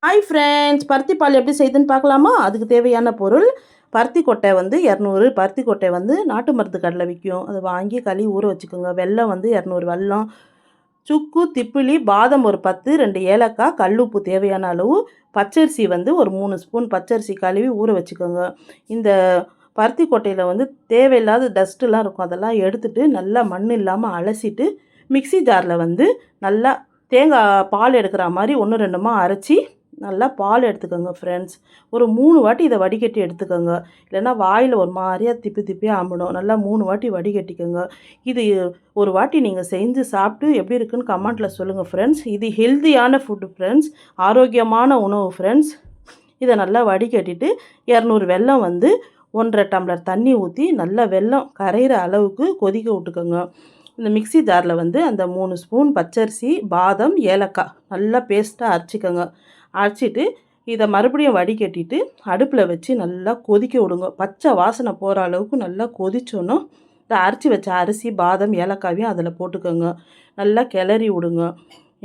Hi friends, பருத்தி பால் எப்படி செய்யுதுன்னு பார்க்கலாமா? அதுக்கு தேவையான பொருள் பருத்தி கொட்டை வந்து 200, பருத்தி கொட்டை வந்து நாட்டு மருந்து கடையில் விற்கும். அதை வாங்கி கழுவி ஊற வச்சுக்கோங்க. வெல்லம் வந்து 200 வெல்லம், சுக்கு, திப்பிலி, பாதம் ஒரு 10, 2 ஏலக்காய், கல்லுப்பு தேவையான அளவு, பச்சரிசி வந்து ஒரு 3 ஸ்பூன் பச்சரிசி கழுவி ஊற வச்சுக்கோங்க. இந்த பருத்தி கொட்டையில் வந்து தேவையில்லாத டஸ்ட்டுலாம் இருக்கும், அதெல்லாம் எடுத்துட்டு நல்லா மண் இல்லாமல் அலசிட்டு மிக்ஸி ஜாரில் வந்து நல்லா தேங்காய் பால் எடுக்கிற மாதிரி 1 2மா அரைச்சி நல்லா பால் எடுத்துக்கோங்க ஃப்ரெண்ட்ஸ். ஒரு 3 வாட்டி இதை வடிகட்டி எடுத்துக்கோங்க. இல்லைன்னா வாயில் ஒரு மாதிரியாக திப்பி திப்பியாக ஆம்பிடும். நல்லா 3 வாட்டி வடிகட்டிக்கோங்க. இது ஒரு வாட்டி நீங்கள் செஞ்சு சாப்பிட்டு எப்படி இருக்குன்னு கமெண்ட்டில் சொல்லுங்கள் ஃப்ரெண்ட்ஸ். இது ஹெல்த்தியான ஃபுட்டு ஃப்ரெண்ட்ஸ், ஆரோக்கியமான உணவு ஃப்ரெண்ட்ஸ். இதை நல்லா வடிகட்டிட்டு 200 வெல்லம் வந்து 1½ டம்ளர் தண்ணி ஊற்றி நல்லா வெல்லம் கரையிற அளவுக்கு கொதிக்க விட்டுக்கோங்க. இந்த மிக்ஸி ஜாரில் வந்து அந்த 3 ஸ்பூன் பச்சரிசி, பாதம், ஏலக்காய் நல்லா பேஸ்ட்டாக அரைச்சிக்கோங்க. அரைச்சிட்டு இதை மறுபடியும் வடிகட்டிட்டு அடுப்பில் வச்சு நல்லா கொதிக்க விடுங்க. பச்சை வாசனை போகிற அளவுக்கு நல்லா கொதிச்சோன்னா இந்த அரைச்சி வச்ச அரிசி, பாதம், ஏலக்காயும் அதில் போட்டுக்கோங்க. நல்லா கிளறி விடுங்க.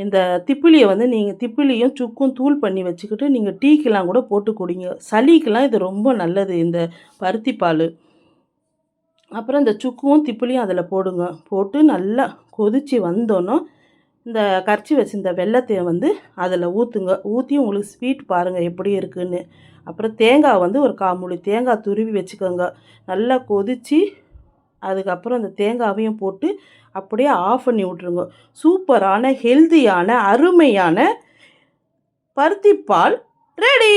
இந்த திப்பிலியை வந்து நீங்கள் திப்பிலியும் சுக்கும் தூள் பண்ணி வச்சுக்கிட்டு நீங்கள் டீக்கெலாம் கூட போட்டு குடிங்க. சளிக்கெலாம் இது ரொம்ப நல்லது இந்த பருத்தி பால். அப்புறம் இந்த சுக்கும் திப்பிலியும் அதில் போடுங்க. போட்டு நல்லா கொதித்து வந்தோன்னே இந்த கரைச்சி வச்சிருந்த வெல்லத்தை வந்து அதில் ஊற்றுங்க. ஊற்றி உங்களுக்கு ஸ்வீட் பாருங்கள் எப்படி இருக்குதுன்னு. அப்புறம் தேங்காய் வந்து ஒரு 1/4 மூடி தேங்காய் துருவி வச்சுக்கோங்க. நல்லா கொதித்து அதுக்கப்புறம் அந்த தேங்காயையும் போட்டு அப்படியே ஆஃப் பண்ணி விட்ருங்க. சூப்பரான ஹெல்த்தியான அருமையான பருத்திப்பால் ரெடி.